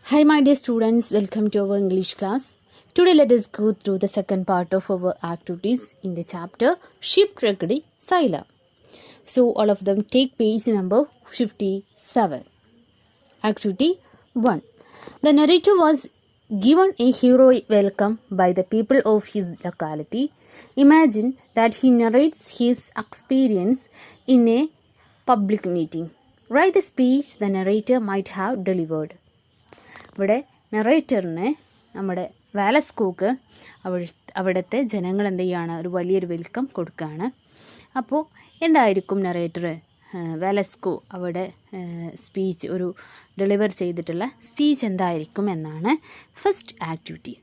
Hi my dear students, welcome to our English class. Today let us go through the second part of our activities in the chapter Shipwrecked Sailor. So all of them take page number 57. Activity 1. The narrator was given a heroic welcome by the people of his locality. Imagine that he narrates his experience in a public meeting. Write the speech the narrator might have delivered. ഇവിടെ നറേറ്ററിന് നമ്മുടെ വാലസ്കോക്ക് അവിടുത്തെ ജനങ്ങൾ എന്ത് ചെയ്യുകയാണ്, ഒരു വലിയൊരു welcome കൊടുക്കുകയാണ്. അപ്പോൾ എന്തായിരിക്കും നറേറ്റർ വാലസ്കോ അവിടെ സ്പീച്ച് ഒരു ഡെലിവർ ചെയ്തിട്ടുള്ള സ്പീച്ച് എന്തായിരിക്കും എന്നാണ് first activity.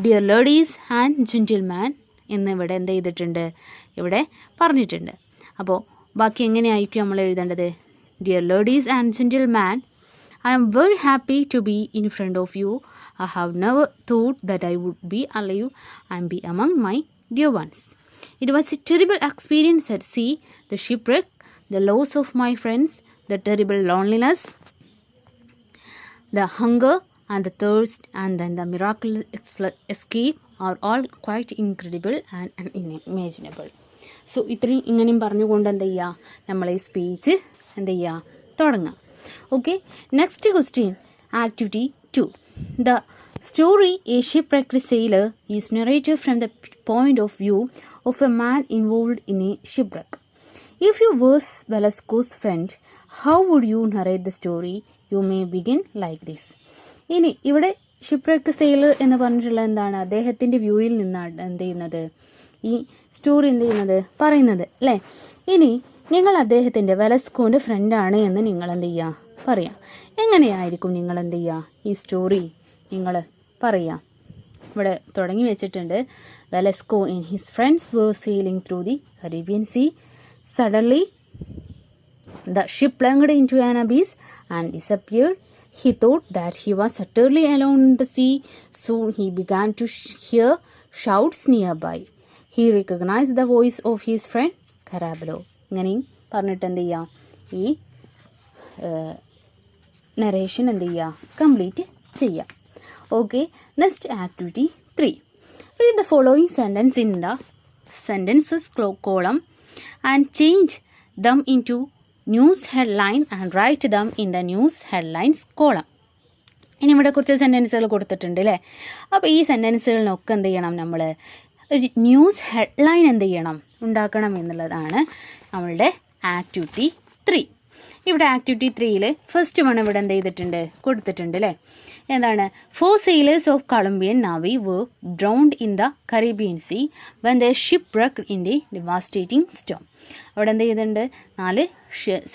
Dear ladies and gentleman എന്ന് ഇവിടെ എന്ത് ചെയ്തിട്ടുണ്ട്, ഇവിടെ പറഞ്ഞിട്ടുണ്ട്. അപ്പോൾ ബാക്കി എങ്ങനെയായിരിക്കും നമ്മൾ എഴുതേണ്ടത്? Dear ladies and gentleman, I am very happy to be in front of you. I have never thought that I would be alive and be among my dear ones. It was a terrible experience at sea, the shipwreck, the loss of my friends, the terrible loneliness, the hunger and the thirst, and then the miraculous escape are all quite incredible and unimaginable. So, ഇത്രയും ഇങ്ങനെയും പറഞ്ഞുകൊണ്ട് എന്ത് ചെയ്യുക, നമ്മളെ speech എന്ത് ചെയ്യുക, തുടങ്ങാം. Okay, next question, activity 2. The story A Shipwrecked Sailor is narrated from the point of view of a man involved in a shipwreck. If you were Velasco's friend, how would you narrate the story? You may begin like this. ഇനി ഇവിടെ ഷിപ്പ്രെക്ക് sailor എന്ന് പറഞ്ഞിട്ടുള്ള എന്താണ്, അദ്ദേഹത്തിൻ്റെ വ്യൂവിൽ നിന്നാണ് എന്ത് ചെയ്യുന്നത്, ഈ സ്റ്റോറി എന്ത് ചെയ്യുന്നത്, പറയുന്നത് അല്ലേ. ഇനി നിങ്ങൾ അദ്ദേഹത്തിൻ്റെ വെലസ്കോൻ്റെ ഫ്രണ്ടാണ് എന്ന് നിങ്ങൾ എന്ത് ചെയ്യുക, പറയാം. എങ്ങനെയായിരിക്കും നിങ്ങൾ എന്ത് ചെയ്യുക, ഈ സ്റ്റോറി നിങ്ങൾ പറയാം. ഇവിടെ തുടങ്ങി വെച്ചിട്ടുണ്ട്. Velasco and his friends were sailing through the Caribbean sea. Suddenly the ship plunged into an abyss and disappeared. He thought that he was utterly alone in the sea. Soon he began to hear shouts nearby. He recognized the voice of his friend Carabalo. ഇങ്ങനെയും പറഞ്ഞിട്ട് എന്ത് ചെയ്യുക, ഈ narration എന്ത് ചെയ്യുക, complete ചെയ്യുക. Okay, next activity 3. Read the following sentence in the sentences column and change them into news headline and write them in the news headlines column. ഇനി ഇവിടെ കുറച്ച് സെൻറ്റൻസുകൾ കൊടുത്തിട്ടുണ്ട് അല്ലേ. അപ്പോൾ ഈ സെൻറ്റൻസുകളിനൊക്കെ എന്ത് ചെയ്യണം, നമ്മൾ ഒരു ന്യൂസ് ഹെഡ്ലൈൻ എന്ത് ചെയ്യണം, ഉണ്ടാക്കണം എന്നുള്ളതാണ് നമ്മളുടെ ആക്ടിവിറ്റി 3. ഇവിടെ ആക്ടിവിറ്റി 3യിൽ ഫസ്റ്റ് വൺ ഇവിടെ എന്ത് ചെയ്തിട്ടുണ്ട്, കൊടുത്തിട്ടുണ്ട് അല്ലേ. എന്താണ്, 4 sailors of Colombian Navy were drowned in the Caribbean Sea when they shipwrecked in the devastating storm. അവിടെ എന്ത് ചെയ്തിട്ടുണ്ട്, 4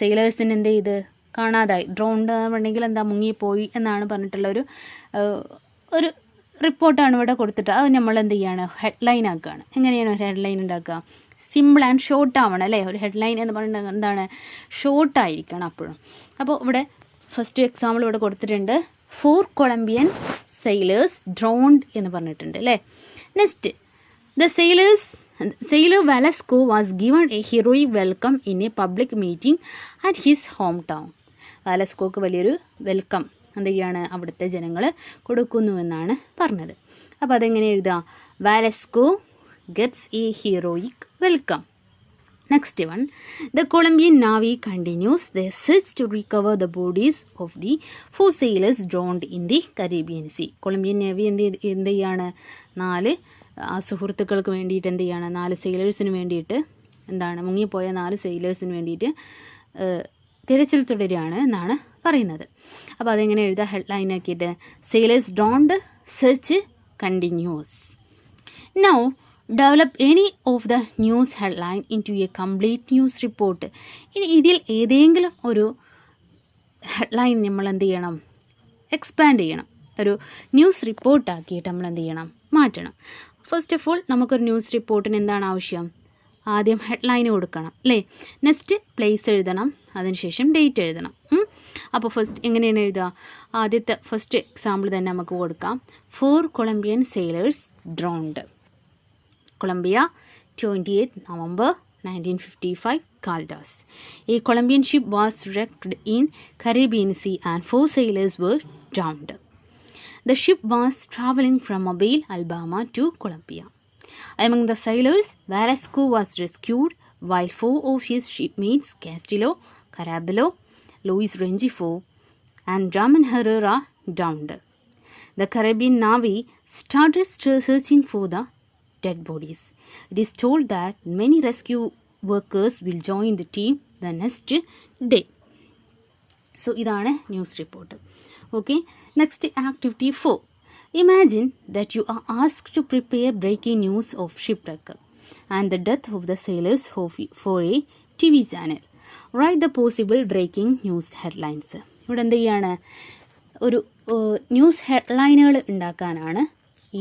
സെയിലേഴ്സിന് എന്ത് ചെയ്ത് കാണാതായി, ഡ്രോൺഡ് എന്നുണ്ടെങ്കിൽ എന്താ, മുങ്ങിപ്പോയി എന്നാണ് പറഞ്ഞിട്ടുള്ള ഒരു റിപ്പോർട്ടാണ് ഇവിടെ കൊടുത്തിട്ട് അത് നമ്മൾ എന്ത് ചെയ്യാണ്, ഹെഡ്ലൈൻ ആക്കുകയാണ്. എങ്ങനെയാണ് ഒരു ഹെഡ്ലൈൻ ഉണ്ടാക്കുക, സിമ്പിൾ ആൻഡ് ഷോർട്ട് ആവണം അല്ലേ. ഒരു ഹെഡ്ലൈൻ എന്ന് പറയുന്നത് എന്താണ്, ഷോർട്ടായിരിക്കണം അപ്പോഴും. അപ്പോൾ ഇവിടെ ഫസ്റ്റ് എക്സാമ്പിൾ ഇവിടെ കൊടുത്തിട്ടുണ്ട്, 4 കൊളംബിയൻ സെയിലേഴ്സ് ഡ്രോൺഡ് എന്ന് പറഞ്ഞിട്ടുണ്ട് അല്ലേ. Next, the sailor Velasco was given a heroic welcome in a public meeting at his home town. വാലസ്കോക്ക് വലിയൊരു വെൽക്കം എന്ത് ചെയ്യാണ്, അവിടുത്തെ ജനങ്ങൾ കൊടുക്കുന്നുവെന്നാണ് പറഞ്ഞത്. അപ്പോൾ അതെങ്ങനെ എഴുതാം, വാലസ്കോ gets a heroic welcome. Next one, the Colombian Navy continues their search to recover the bodies of the 4 sailors drowned in the Caribbean Sea. Colombian navy എന്ത് ചെയ്യാണ്, 4 സുഹൃത്തുക്കൾക്ക് വേണ്ടിയിട്ട് എന്ത് ചെയ്യാണ്, 4 സെയിലേഴ്സിന് വേണ്ടിയിട്ട് എന്താണ്, മുങ്ങിപ്പോയ 4 സെയിലേഴ്സിന് വേണ്ടിയിട്ട് തിരച്ചിൽ തുടരുകയാണ് എന്നാണ് പറയുന്നത്. അപ്പോൾ അതെങ്ങനെ എഴുതാം, ഹെഡ്ലൈൻ ആക്കിയിട്ട് sailors drowned search continues. Now develop any of the news headline into a complete news report. ഇനി ഇതിൽ ഏതെങ്കിലും ഒരു ഹെഡ്ലൈൻ നമ്മൾ എന്ത് ചെയ്യണം, എക്സ്പാൻഡ് ചെയ്യണം, ഒരു ന്യൂസ് റിപ്പോർട്ടാക്കിയിട്ട് നമ്മൾ എന്ത് ചെയ്യണം, മാറ്റണം. ഫസ്റ്റ് ഓഫ് ഓൾ നമുക്കൊരു ന്യൂസ് റിപ്പോർട്ടിന് എന്താണ് ആവശ്യം, ആദ്യം ഹെഡ്ലൈൻ കൊടുക്കണം അല്ലേ. നെക്സ്റ്റ് പ്ലേസ് എഴുതണം, അതിനുശേഷം ഡേറ്റ് എഴുതണം. അപ്പോൾ ഫസ്റ്റ് എങ്ങനെയാണ് എഴുതുക, ആദ്യത്തെ ഫസ്റ്റ് എക്സാമ്പിൾ തന്നെ നമുക്ക് കൊടുക്കാം. 4 Colombian sailors ഡ്രോൺഡ്. Colombia, 28 November 1955, Caldas. A Colombian ship was wrecked in Caribbean Sea and 4 sailors were drowned. The ship was traveling from Mobile, Alabama to Columbia. Among the sailors, Velasco was rescued, while 4 of his shipmates, Castillo, Carabello, Luis Rengifo, and Ramon Herrera, drowned. The Caribbean Navy started searching for the dead bodies. It is told that many rescue workers will join the team the next day. So, ഇതാണ് news report. Okay, next activity 4. Imagine that you are asked to prepare breaking news of shipwreck and the death of the sailors for a TV channel. Write the possible breaking news headlines. ഇവിടെ എന്ത് ചെയ്യാണ്, ഒരു news ഹെഡ്ലൈനുകൾ ഉണ്ടാക്കാനാണ്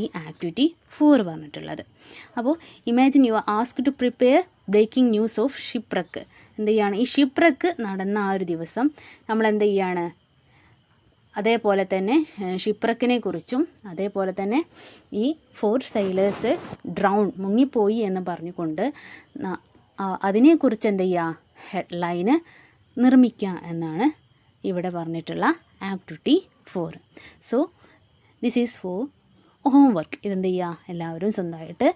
ഈ activity 4 പറഞ്ഞിട്ടുള്ളത്. അപ്പോൾ imagine you are asked to prepare breaking news of shipwreck. എന്ത് ചെയ്യാണ്, ഈ ഷിപ്രക്ക് നടന്ന ആ ഒരു ദിവസം നമ്മൾ എന്ത് ചെയ്യാണ്, അതേപോലെ തന്നെ ഷിപ്രക്കിനെ കുറിച്ചും അതേപോലെ തന്നെ ഈ 4 സൈലേഴ്സ് മുങ്ങിപ്പോയി എന്ന് പറഞ്ഞുകൊണ്ട് അതിനെക്കുറിച്ച് എന്ത് ചെയ്യുക, ഹെഡ്ലൈന് നിർമ്മിക്കുക എന്നാണ് ഇവിടെ പറഞ്ഞിട്ടുള്ള activity 4. So this is for homework. ഇതെന്ത് ചെയ്യുക, എല്ലാവരും സ്വന്തമായിട്ട്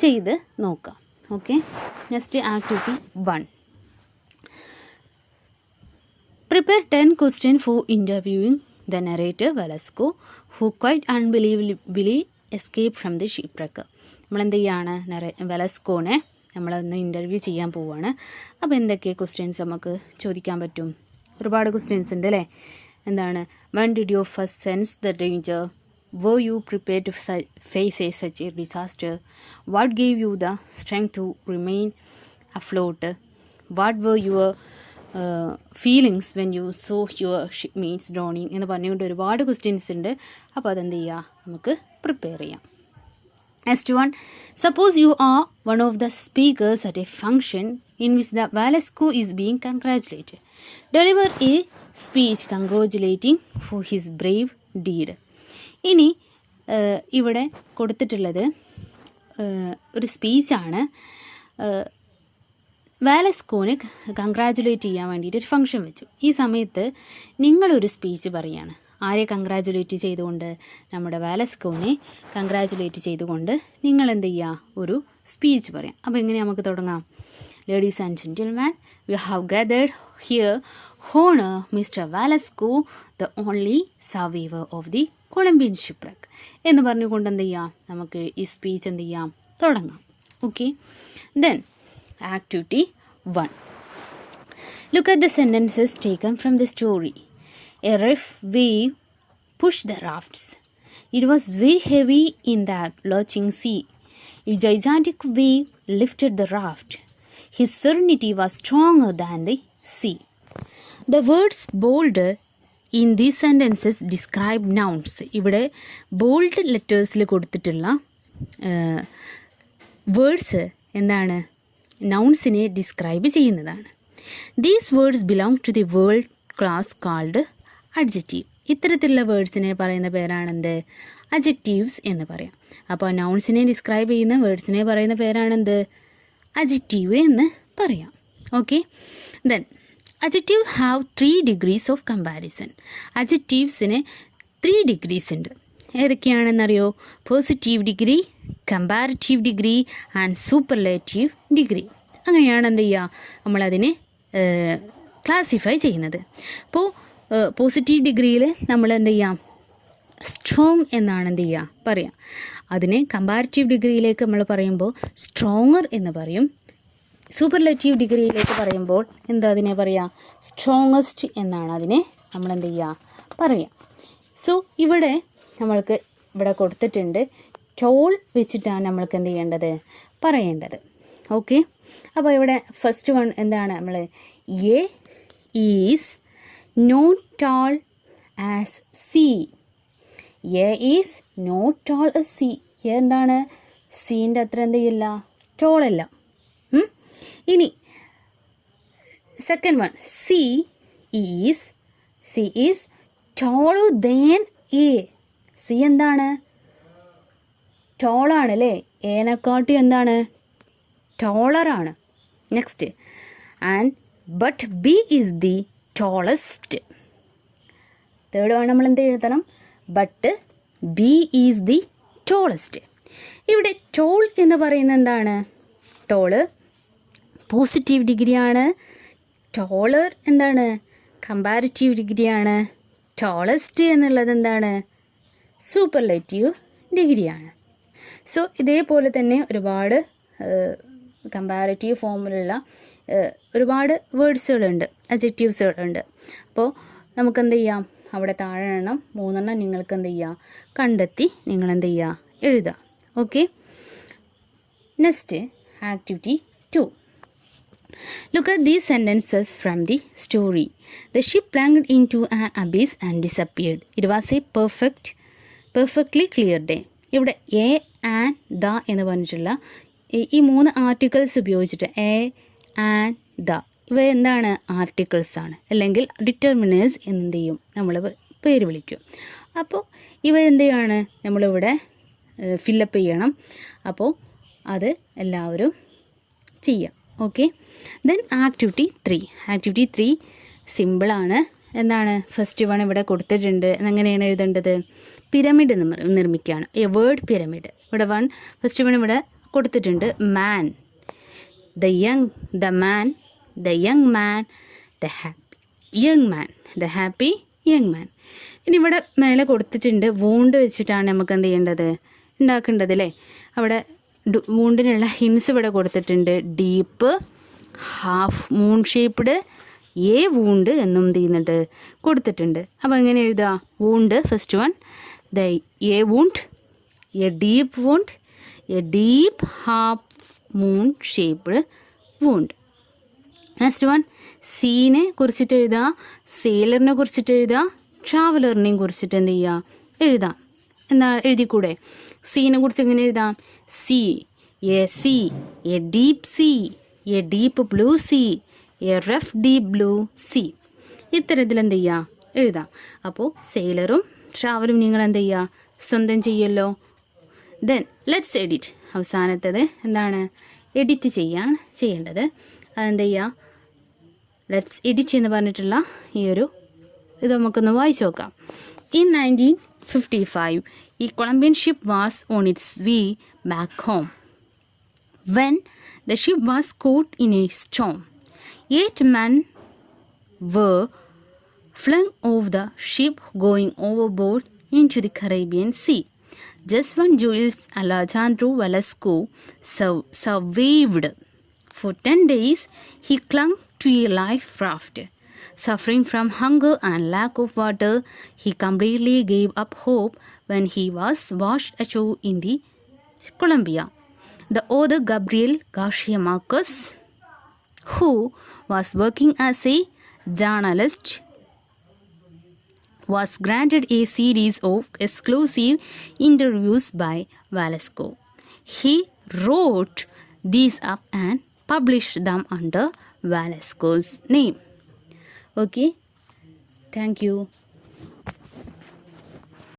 ചെയ്ത് നോക്കുക. Okay, next activity 1. Prepare 10 questions for interviewing the narrator Velasco, who quite unbelievably escaped from the shipwreck. നമ്മളെന്ത് ചെയ്യാണ്, വെലസ്കോനെ നമ്മളൊന്ന് ഇൻ്റർവ്യൂ ചെയ്യാൻ പോവുകയാണ്. അപ്പോൾ എന്തൊക്കെ ക്വസ്റ്റ്യൻസ് നമുക്ക് ചോദിക്കാൻ പറ്റും? ഒരുപാട് ക്വസ്റ്റ്യൻസ് ഉണ്ട് അല്ലേ. എന്താണ്, when did you first sense the danger? Were you prepared to face such a disaster? What gave you the strength to remain afloat? What were your feelings when you saw your shipmates drowning? എന്ന് പറഞ്ഞുകൊണ്ട് ഒരുപാട് questions ഉണ്ട്. അപ്പോൾ അതെന്ത് ചെയ്യുക, നമുക്ക് prepare ചെയ്യാം. Next one, suppose you are one of the speakers at a function in which the Velasco is being congratulated. Deliver a speech congratulating for his brave deed. ഇനി ഇവിടെ കൊടുത്തിട്ടുള്ളത് ഒരു സ്പീച്ചാണ്. വാലസ്കോനെ കൺഗ്രാജുലേറ്റ് ചെയ്യാൻ വേണ്ടിയിട്ട് ഒരു ഫംഗ്ഷൻ വെച്ചു. ഈ സമയത്ത് നിങ്ങളൊരു സ്പീച്ച് പറയുകയാണ്. ആരെ കൺഗ്രാജുലേറ്റ് ചെയ്തുകൊണ്ട്? നമ്മുടെ വാലസ്കോനെ കൺഗ്രാജുലേറ്റ് ചെയ്തുകൊണ്ട് നിങ്ങൾ എന്ത് ചെയ്യുക, ഒരു സ്പീച്ച് പറയാം. അപ്പോൾ എങ്ങനെ നമുക്ക് തുടങ്ങാം? Ladies and gentleman, we have gathered here honour mister Velasco, the only survivor of the Colombian shipwreck എന്ന് പറഞ്ഞുകൊണ്ട് എന്ത് ചെയ്യാം, നമുക്ക് ഈ സ്പീച്ച് എന്ത് ചെയ്യാം, തുടങ്ങാം. Okay, then activity 1. Look at the sentences taken from the story. A rough wave pushed the rafts. It was very heavy in that lurching sea. A gigantic wave lifted the raft. His serenity was stronger than the sea. The words bold in these sentences describe nouns. ഇവിടെ bold ലെറ്റേഴ്സിൽ കൊടുത്തിട്ടുള്ള words എന്താണ്, നൗൺസിനെ describe ചെയ്യുന്നതാണ്. These words belong to the word class called adjective. ഇത്തരത്തിലുള്ള വേർഡ്സിനെ പറയുന്ന പേരാണെന്ത്, adjectives എന്ന് പറയാം. അപ്പോൾ നൗൺസിനെ ഡിസ്ക്രൈബ് ചെയ്യുന്ന വേർഡ്സിനെ പറയുന്ന പേരാണെന്ത്, അഡ്ജക്റ്റീവ് എന്ന് പറയാം. Okay, then adjective have 3 degrees of comparison. adjectivesന് 3 degrees ഉണ്ട്. ഏതൊക്കെയാണെന്നറിയോ? Positive degree, comparative degree and superlative degree. അങ്ങനെയാണ് എന്ത് ചെയ്യുക, നമ്മളതിനെ ക്ലാസിഫൈ ചെയ്യുന്നത്. അപ്പോൾ പോസിറ്റീവ് ഡിഗ്രിയിൽ നമ്മൾ എന്ത് ചെയ്യാം, സ്ട്രോങ് എന്നാണ് എന്ത് ചെയ്യുക പറയാം. അതിനെ കമ്പാരിറ്റീവ് ഡിഗ്രിയിലേക്ക് നമ്മൾ പറയുമ്പോൾ സ്ട്രോങ്ങർ എന്ന് പറയും. സൂപ്പർലേറ്റീവ് ഡിഗ്രിയിലേക്ക് പറയുമ്പോൾ എന്താ അതിനെ പറയുക, സ്ട്രോങ്ങസ്റ്റ് എന്നാണ് അതിനെ നമ്മൾ എന്ത് ചെയ്യുക പറയാം. സോ ഇവിടെ നമ്മൾക്ക് ഇവിടെ കൊടുത്തിട്ടുണ്ട്, ടോൾ വെച്ചിട്ടാണ് നമ്മൾക്ക് എന്ത് ചെയ്യേണ്ടത്, പറയേണ്ടത്. ഓക്കെ, അപ്പോൾ ഇവിടെ ഫസ്റ്റ് വൺ എന്താണ്, നമ്മൾ A is not tall as C. A is not tall as C. എന്താണ്, സീൻ്റെ അത്ര എന്ത് ചെയ്യില്ല, ടോളല്ല. ഇനി second one, C is taller than A. C എന്താണ്, ടോളാണ് അല്ലേ, എനെക്കാട്ടി എന്താണ്, ടോളറാണ്. Next, and but B is the tallest. Third one നമ്മൾ എന്ത് എഴുതണം, but B is the tallest. ഇവിടെ ടോൾ എന്ന് പറയുന്നത് എന്താണ്? ടോള് പോസിറ്റീവ് ഡിഗ്രിയാണ്. ടോളർ എന്താണ്? കമ്പാരിറ്റീവ് ഡിഗ്രിയാണ്. ടോളസ്റ്റ് എന്നുള്ളത് എന്താണ്? സൂപ്പർലേറ്റീവ് ഡിഗ്രിയാണ്. സോ ഇതേപോലെ തന്നെ ഒരുപാട് കമ്പാരിറ്റീവ് ഫോമിലുള്ള ഒരുപാട് വേർഡ്സുകളുണ്ട്, അഡ്ജക്റ്റീവ്സുകളുണ്ട്. അപ്പോൾ നമുക്ക് എന്ത് ചെയ്യാം? അവിടെ താഴെ എണ്ണം 3 നിങ്ങൾക്ക് എന്ത് ചെയ്യുക? കണ്ടെത്തി നിങ്ങൾ എന്ത് ചെയ്യുക? എഴുതുക. Okay. Next activity 2. Look at these sentences from the story. The ship plunged into an abyss and disappeared. It was a perfectly clear day. ഇവിടെ എ ആൻഡ് ദ എന്ന് പറഞ്ഞിട്ടുള്ള ഈ 3 ആർട്ടിക്കിൾസ് ഉപയോഗിച്ചിട്ട് എ ആൻഡ് ദ ഇവ എന്താണ്? Articles ആണ്, അല്ലെങ്കിൽ determiners എന്ത് ചെയ്യും? നമ്മൾ പേര് വിളിക്കും. അപ്പോൾ ഇവ എന്തെയാണ് നമ്മളിവിടെ ഫില്ലപ്പ് ചെയ്യണം. അപ്പോൾ അത് എല്ലാവരും ചെയ്യാം. ഓക്കെ. Then activity 3. ആക്ടിവിറ്റി 3 സിമ്പിളാണ്. എന്താണ്? ഫസ്റ്റ് വൺ ഇവിടെ കൊടുത്തിട്ടുണ്ട്. എങ്ങനെയാണ് എഴുതേണ്ടത്? പിരമിഡ് നിർമ്മിക്കുകയാണ്. A word pyramid. ഇവിടെ ഫസ്റ്റ് വൺ ഇവിടെ കൊടുത്തിട്ടുണ്ട്. Man, the young, the man, the young man, the happy young man, the happy young man. ഇനി ഇവിടെ മേലെ കൊടുത്തിട്ടുണ്ട് വൂണ്ട് വെച്ചിട്ടാണ് നമുക്ക് എന്ത് ചെയ്യേണ്ടത്? ഉണ്ടാക്കേണ്ടത് അല്ലേ? അവിടെ വൂണ്ടിനുള്ള ഹിൻസ് ഇവിടെ കൊടുത്തിട്ടുണ്ട്. Deep, half moon shaped, a wound എന്നും ചെയ്യുന്നുണ്ട് കൊടുത്തിട്ടുണ്ട്. അപ്പോൾ എങ്ങനെ എഴുതുക? Wound first one, the a wound, a deep wound, a deep half moon shaped wound. Next one സീനെ കുറിച്ചിട്ട് എഴുതുക, സെയിലറിനെ കുറിച്ചിട്ട് എഴുതുക, ട്രാവലറിനെയും കുറിച്ചിട്ട് എന്ത് ചെയ്യുക? എഴുതാം. എന്താ എഴുതിക്കൂടെ? സീനെ കുറിച്ച് എങ്ങനെ എഴുതാം? Sea, a deep sea, a deep blue sea, a rough deep blue sea. ഇത്തരത്തിൽ എന്ത് ചെയ്യുക? എഴുതാം. അപ്പോൾ സെയിലറും ട്രാവലും നിങ്ങൾ എന്ത് ചെയ്യുക? സ്വന്തം ചെയ്യല്ലോ. Then let's edit. അവസാനത്തത് എന്താണ്? എഡിറ്റ് ചെയ്യേണ്ടത്. അതെന്ത് ചെയ്യുക? ലെറ്റ്സ് എഡിറ്റ് എന്ന് പറഞ്ഞിട്ടുള്ള ഈ ഒരു ഇത് നമുക്കൊന്ന് വായിച്ചു നോക്കാം. In 1955 a Colombian ship was on its way back home. When the ship was caught in a storm, 8 men were flung off the ship, going overboard into the Caribbean Sea. Just one Julius Alejandro Velasco survived. For 10 days, he clung to a life raft. Suffering from hunger and lack of water, he completely gave up hope when he was washed ashore in the Colombia. The author Gabriel Garcia Marquez, who was working as a journalist, was granted a series of exclusive interviews by Velasco. He wrote these up and published them under Velasco's name. Okay, thank you.